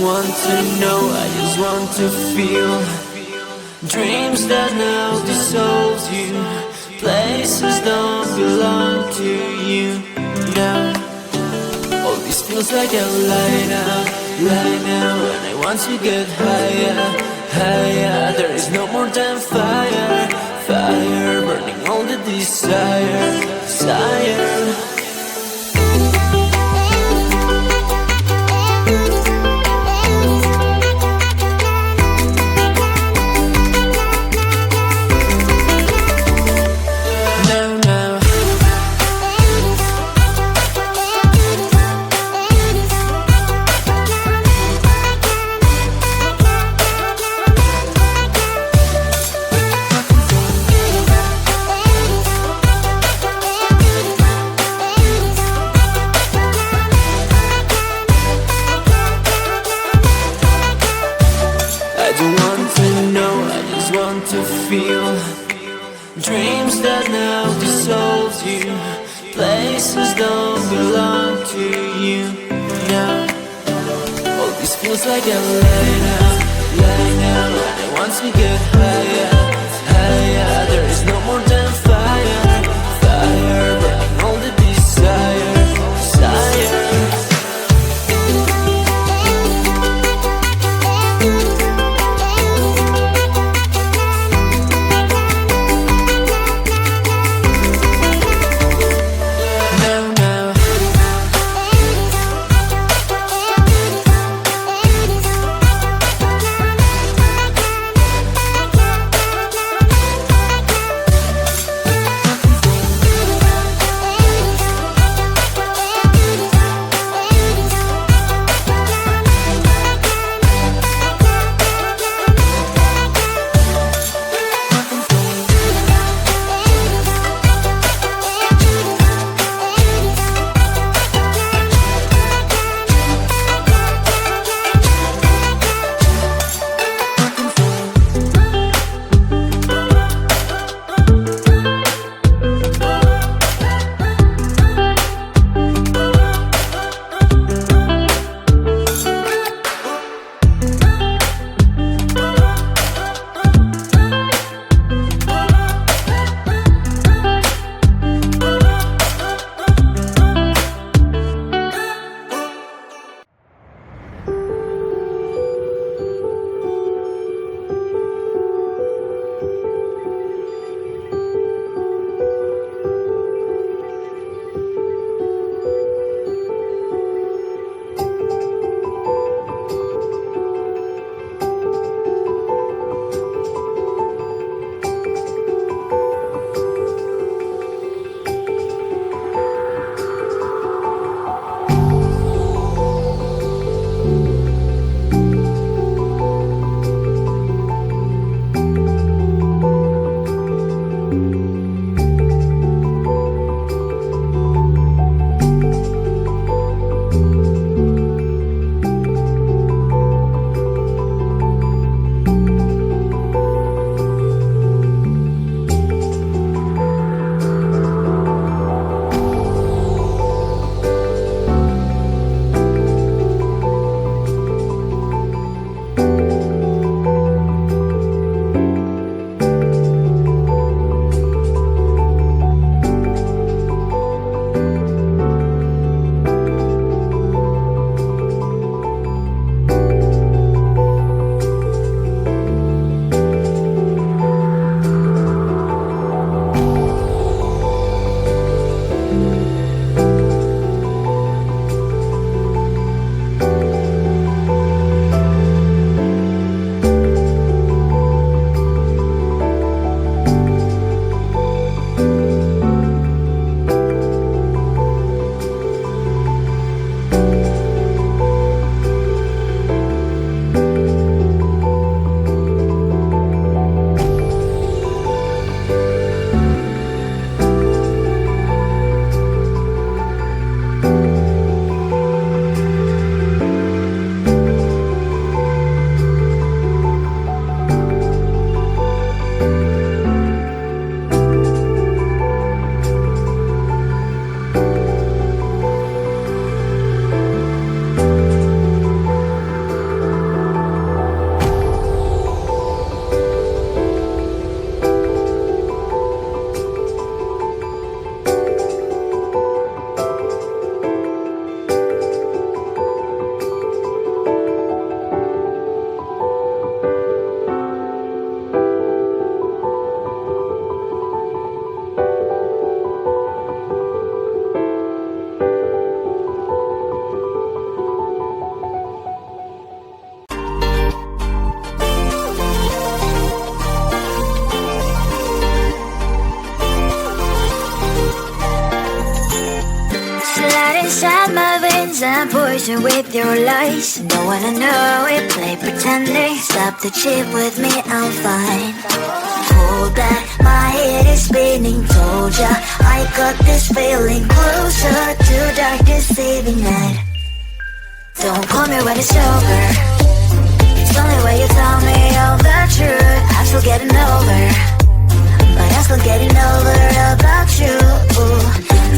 want to know, I just want to feel. Dreams that now dissolves you, places don't belong to you now. All this feels like a lie now, and I want to get higher, higher. There is no more than fire, fire, burning all the desire, desire. I don't want to know, I just want to feel. Dreams that now dissolves you, places don't belong to you now. All this feels like a lie now, and I want to get higher, higher. There is no more than fire, fire, burning all the desire, desire. poison with your lies. Don't wanna know it, play pretending. Stop the cheat with me, I'm fine. Hold back, my head is spinning. Told ya, I got this feeling. Closer to dark deceiving night. Don't call me when it's over. It's only when you tell me all the truth. I'm still getting over, but I'm still getting over about you.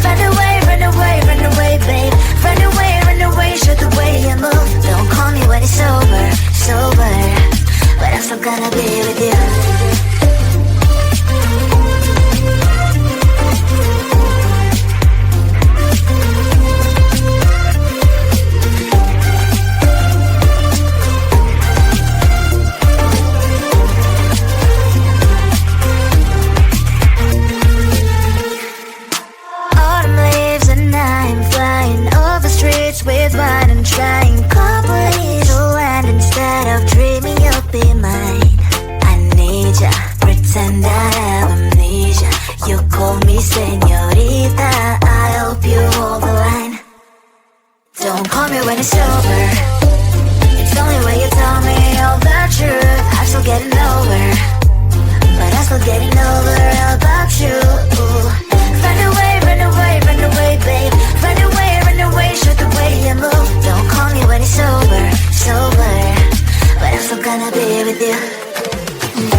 Run away, run away, run away, babe. Run away, show the way you move. Don't call me when it's over, sober, but I'm still gonna be with you. With wine and trying company to land instead of dreaming you'll be mine. I need ya, pretend I have amnesia. You call me señorita, I hope you hold the line. Don't call me when it's over. It's only when you tell me all the truth. I'm still getting over, but I'm still getting over about you. Run away, run away, run away, babe. Run away, show the way you move. Don't call me when it's over, sober, but I'm still gonna be with you.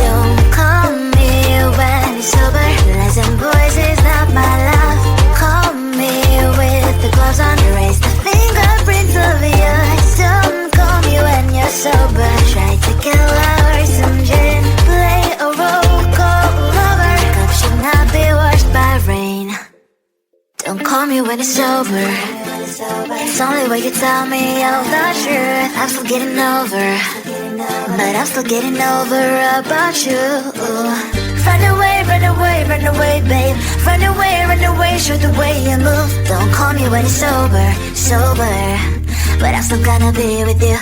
Don't call me when it's over. Lies and boys is not my love. Call me with the gloves on. Erase the fingerprints of your eyes. Don't call me when you're sober. Try to kill hours and gin. Play a role called lover. Cup should not be washed by rain. Don't call me when it's over. It's only when you tell me all the truth. I'm still getting over, but I'm still getting over about you. Run away, run away, run away, babe. Run away, show the way you move. Don't call me when it's over, sober, but I'm still gonna be with you.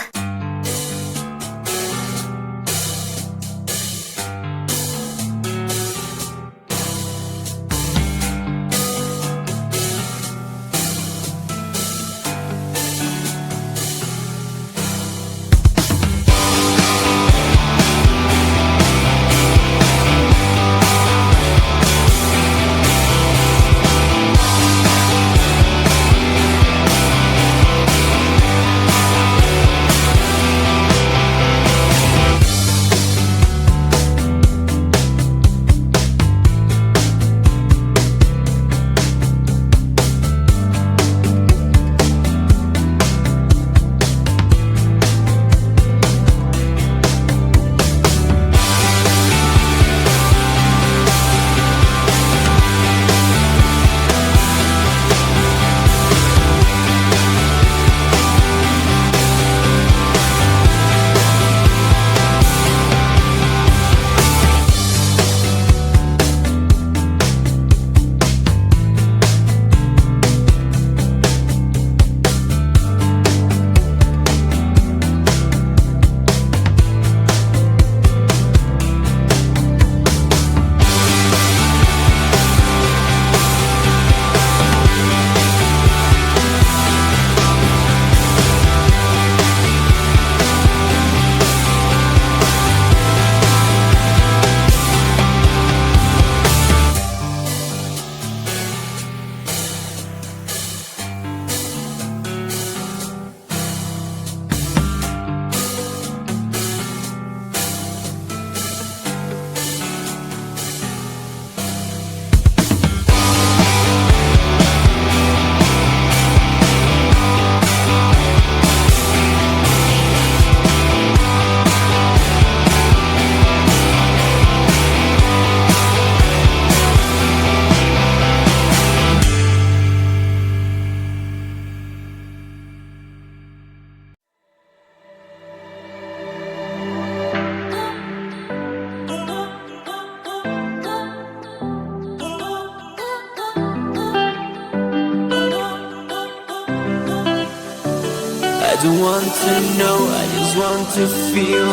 don't want to know, I just want to feel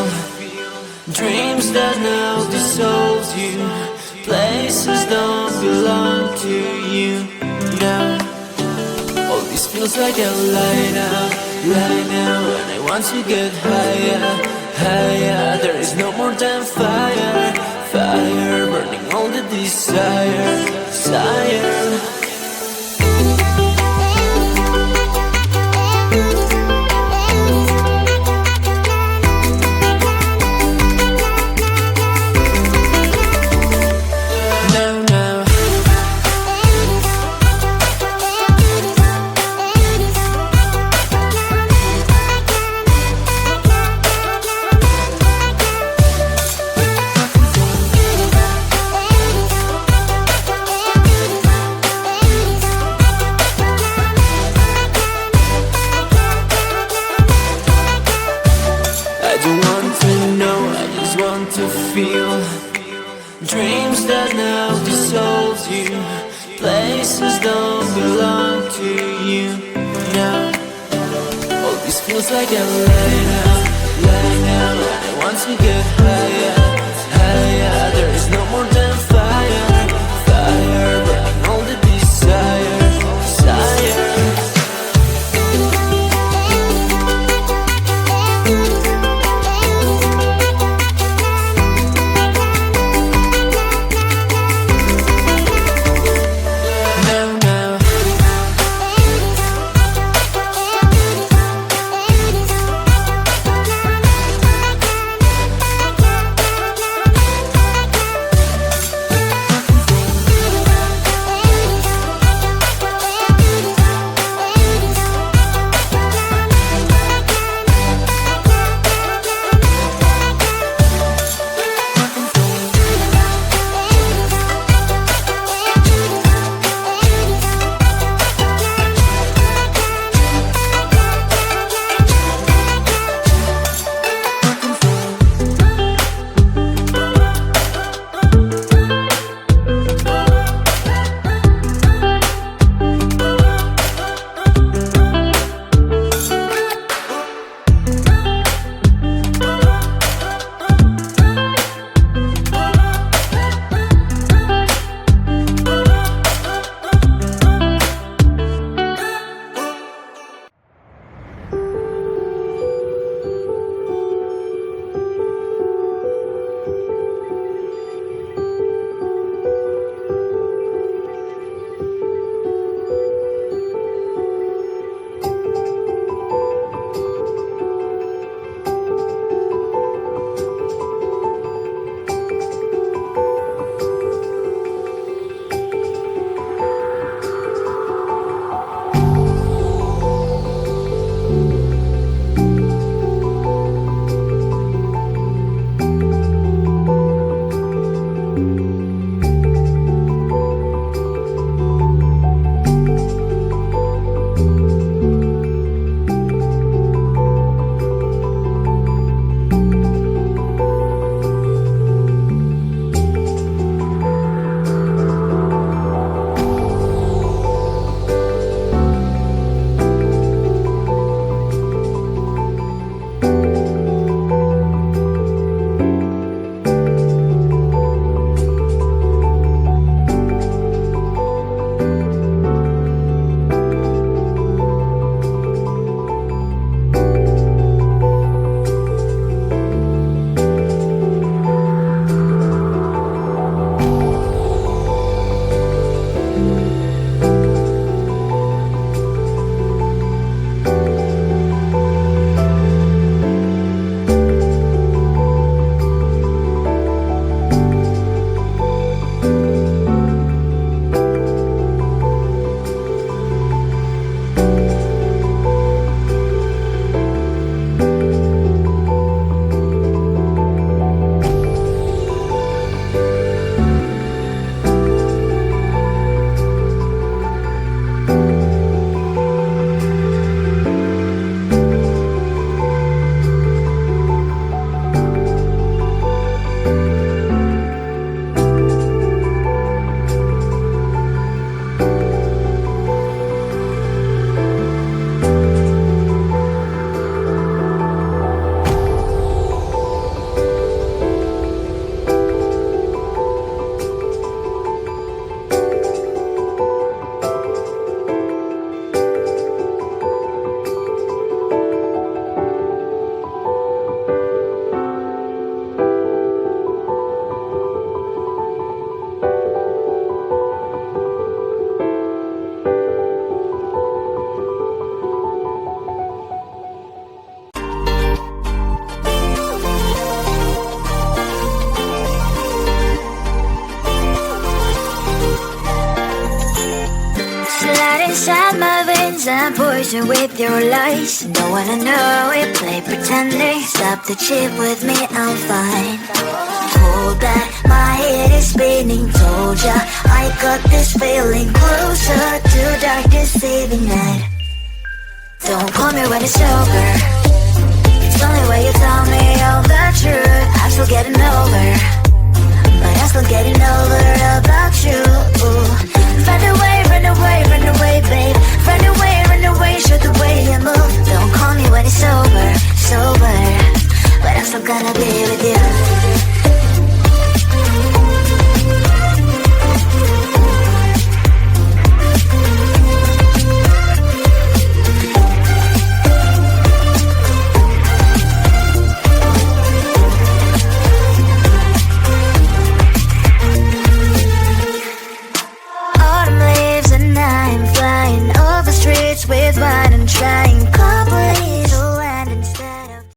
dreams that now dissolves you. Places don't belong to you now. All this feels like a light out. Right now, and I want to get higher, higher. There is no more than fire, fire, burning all the desire, desire. I don't want to know, I just want to feel dreams that now dissolve you. Places don't belong to you now. All this feels like a lie now, lie now. And I want to get higher, higher. There is no more than fire, fire, burning all the desire, desire. Impatient with your lies, don't wanna know it, play pretending. Stop the cheat with me, I'm fine. Hold that, my head is spinning. Told ya, I got this feeling closer to dark deceiving night. Don't call me when it's over. It's the only way you tell me all the truth. I'm still getting over, but I'm still getting over about you. Run away, run away, run away, babe. Run away, show the way you move. Don't call me when it's over, sober, but I'm still gonna be